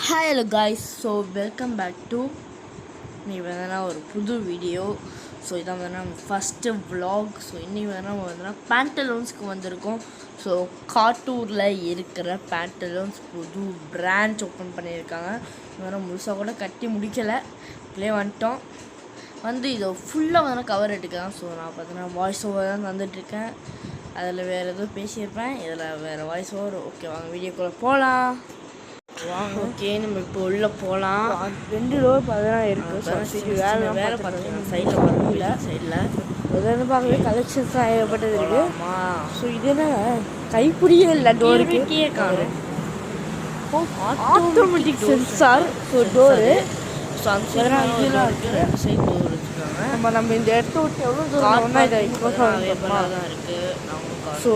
Hi hello guys. So welcome back to ஒரு புது video. So இதான் நம்ம ஃபஸ்ட்டு விலாக். ஸோ இன்றைக்கி நம்ம பேண்டலூன்ஸ்க்கு வந்திருக்கோம். ஸோ காட்டூரில் இருக்கிற பேண்டலூன்ஸ் புது பிரான்ச் ஓப்பன் பண்ணியிருக்காங்க. முழுசாக கூட கட்டி முடிக்கலை, இப்படியே வந்துட்டோம். இதை ஃபுல்லாக கவர் எடுக்கலாம். ஸோ நான் வாய்ஸ் ஓவர் தான் தந்துட்டுருக்கேன். அதில் வேறு எதுவும் பேசியிருப்பேன், இதில் வேறு வாய்ஸ் ஓவர். ஓகே, வாங்க வீடியோக்குள்ளே போகலாம். வாங்க. ஓகே, நம்ம இப்போ உள்ளே போகலாம். 2 ரோல் பார்த்தா இருக்குது. வேலை பார்த்துக்கலாம். சைடில் பார்க்கல, சைடில் உதாரணம் பார்க்கவே கலெக்ஷன்ஸ் தான் ஏகப்பட்டது இருக்குது. ஸோ இது என்ன கைப்பிடியே இல்லை, டோருக்கு காணும். Automatic sensor. So door side door வச்சுருக்காங்க. நம்ம இந்த இடத்த விட்டு எவ்வளோ தூரம் தான் இருக்குது. ஸோ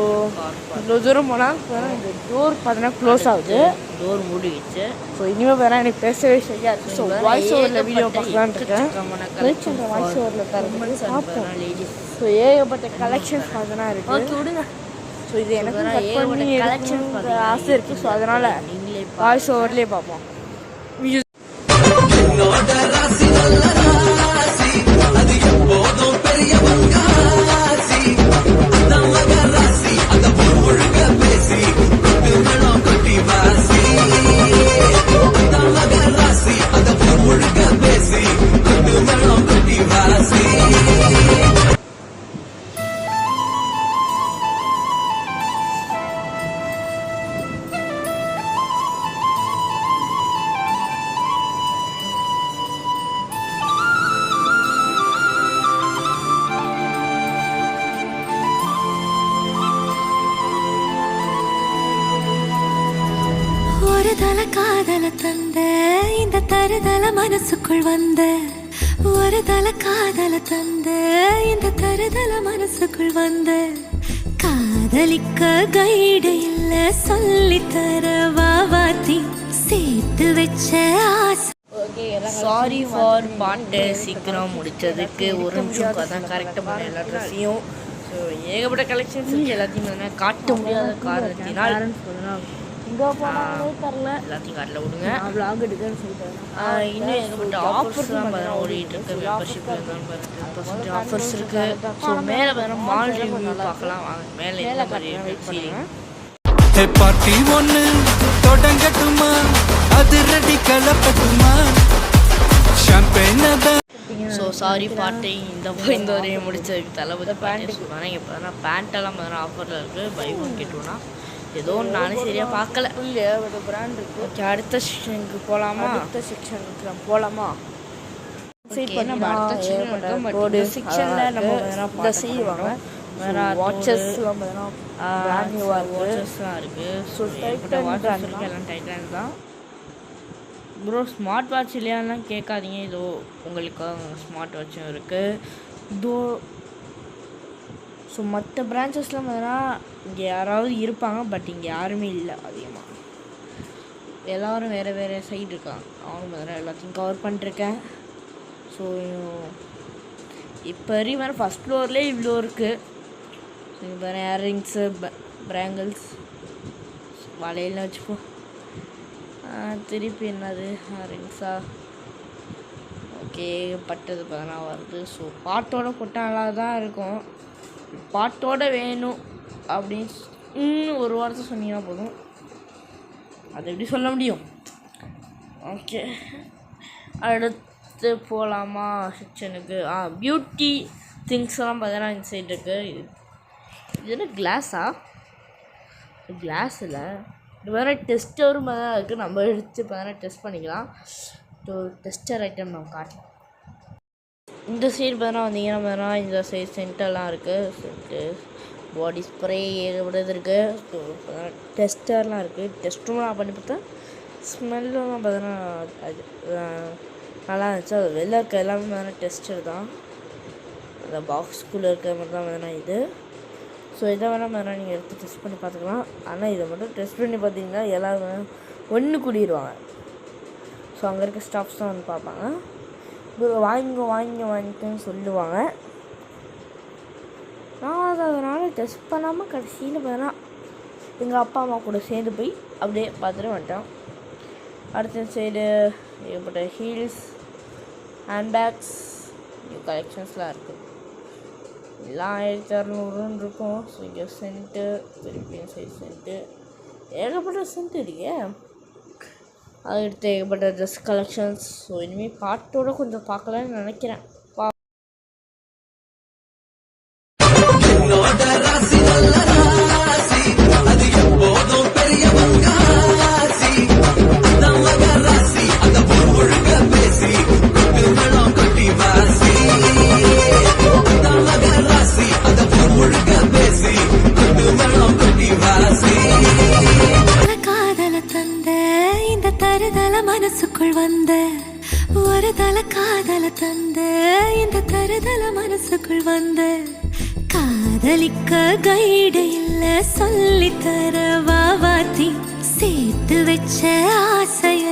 இவ்வளோ தூரம் போனால் இந்த டோர் பார்த்தீங்கன்னா க்ளோஸ் ஆகுது, டோர் மூடிடுச்சு. ஸோ இனிமேல் வேணா எனக்கு பேசவே செய்யாது. ஸோ வாய்ஸ் ஓவரில் வீடியோ பார்க்கலான்னு இருக்கேன். வாய்ஸ் ஓவரில் தரேன். ஸோ ஏகப்பட்ட கலெக்ஷன்ஸ் பார்த்தனா இருக்குது. விடுங்க. ஸோ இது எனக்கு கலெக்ஷன் ஆசை இருக்குது. ஸோ அதனால் நீங்களே வாய்ஸ் ஓவர்லேயே பார்ப்போம். தல காதல தந்த இந்த தருதல மனசுக்குள் வந்த ஒரு தல காதல தந்த இந்த தருதல மனசுக்குள் வந்த காதலிக்க கைடு இல்ல சொல்லி தர வாவாத்தி சேர்த்து வச்ச ஆசை. சாரி ஃபார் பாட்டு சீக்கிரம் முடிச்சதுக்கு ஒரு நிமிஷம் தான் கரெக்டாக பண்ண எல்லா ட்ரெஸ்ஸையும். ஸோ ஏகப்பட்ட கலெக்ஷன்ஸ் எல்லாத்தையும் காட்ட முடியாத காரணத்தினால் இங்கே போனாலே தரல, எல்லாத்தையும் காட்டில் விடுங்க. விளாக் எடுக்கன்னு சொல்லிட்டு இன்னும் ஏகப்பட்ட ஆஃபர்ஸ்லாம் ஓடிட்டு இருக்கு. மெம்பர்ஷிப் இருந்தாலும் ஆஃபர்ஸ் இருக்கு. ஸோ மேலே மால் ரிவ்யூ பார்க்கலாம். வாங்க மேலே பார்ட்டி ஒன்று தொடங்கட்டுமா, அது ரெடி கலப்பட்டுமா. ஸோ சாரி பாட்டை இந்த வரையும் முடிச்சதுக்கு தளபதி பேண்ட் சொல்லுவாங்க. இப்போ பேண்ட்டெல்லாம் ஆஃபரில் இருக்குது. பை ஒன் கெட் ஒன்னா ஏதோ நானும் சரியாக பார்க்கல. ஒரு பிராண்ட் இருக்குது. ஓகே, அடுத்த செக்ஷனுக்கு போகலாமா? அடுத்த செக்ஷனுக்கு போகலாமா? செய்வாங்க. வாட்சஸ்லாம் இருக்குது. எல்லாம் டைட்டன் தான் ப்ரோ. ஸ்மார்ட் வாட்ச் இல்லையாலாம் கேட்காதீங்க. இதோ உங்களுக்கு ஸ்மார்ட் வாட்சும் இருக்குது. இதோ ஸோ மற்ற பிரான்ச்சஸ்லாம் பார்த்தீங்கன்னா இங்கே யாராவது இருப்பாங்க, பட் இங்கே யாருமே இல்லை அதிகமாக. எல்லோரும் வேறு வேறு சைடு இருக்காங்க. அவங்க பார்த்தீங்கன்னா எல்லாத்தையும் கவர் பண்ணிட்டுருக்கேன். ஸோ இப்போ வரையும் ஃபஸ்ட் ஃப்ளோர்லேயே இவ்வளோ இருக்குது. ஸோ இங்கே வேறு இயரிங்ஸு, பிராங்கிள்ஸ், வளையல்லாம் வச்சுப்போம். திருப்பி என்னது இயரிங்ஸா? ஓகே, பட்டது பார்த்தீங்கன்னா வருது. ஸோ பாட்டோட போட்டால் நல்லா தான் இருக்கும். பாட்டோட வேணும் அப்படின்னு ஒரு வாரத்தை சொன்னீங்கன்னா போதும். அது எப்படி சொல்ல முடியும்? ஓகே, அடுத்து போகலாமா செக்ஷனுக்கு? பியூட்டி திங்ஸ் எல்லாம் பார்த்தீங்கன்னா இந்த சைடு இருக்குது. இது என்ன கிளாஸா? கிளாஸ் இல்லை, இது வேறு டெஸ்டரும் பார்த்தா இருக்குது. நம்ம எடுத்து பார்த்தீங்கன்னா டெஸ்ட் பண்ணிக்கலாம். டெஸ்டர் ஐட்டம் நம்ம காட்டலாம். இந்த சைடு வந்தீங்கன்னா இந்த சைடு சென்டர்லாம் இருக்குது. சென்ட்டு, பாடி ஸ்ப்ரே ஏகப்பட்டது இருக்குது. ஸோ டெஸ்டர்லாம் இருக்குது. டெஸ்ட்டும் நான் பண்ணி பார்த்தேன். ஸ்மெல்லாம் பார்த்தோன்னா அது நல்லா இருந்துச்சு. அது வெளில இருக்க எல்லாமே டெஸ்டர் தான். அந்த பாக்ஸ்குள்ளே இருக்கிற மாதிரி தான் இது. ஸோ இதை வேணால் நீங்கள் எடுத்து டெஸ்ட் பண்ணி பார்த்துக்கலாம். ஆனால் இதை மட்டும் டெஸ்ட் பண்ணி பார்த்தீங்கன்னா எல்லோரும் ஒன்று கூடிடுவாங்க. ஸோ அங்கே இருக்க ஸ்டாஃப்ஸ் தான் பார்ப்பாங்க. வாங்கிக்கன்னு சொல்லுவாங்க. நான் அதனால் டெஸ்ட் பண்ணாமல் கடைசியில் பார்த்தீங்கன்னா எங்கள் அப்பா அம்மா கூட சேர்ந்து போய் அப்படியே பார்த்துட்டு வந்துட்டோம். அடுத்த சைடு ஏகப்பட்ட ஹீல்ஸ், ஹேண்ட்பேக்ஸ், நியூ கலெக்ஷன்ஸ்லாம் இருக்குது. எல்லாம் 1600 இருக்கும். ஸோ இங்கே சென்ட்டு, பெரிய சைடு சென்ட்டு, ஏகப்பட்ட சென்ட் இருக்கே. அது எடுத்து ஏகப்பட்ட ட்ரெஸ் கலெக்ஷன்ஸ். ஸோ இனிமேல் பாட்டோட கொஞ்சம் பார்க்கலான்னு நினைக்கிறேன். காதல தந்த இந்த தருதல மனசுக்குள் வந்த ஒரு தல காதல தந்த இந்த தருதல மனசுக்குள் வந்த காதலிக்க கைடு இல்ல சொல்லி தர வாவாத்தி சேர்த்து வச்ச ஆசைய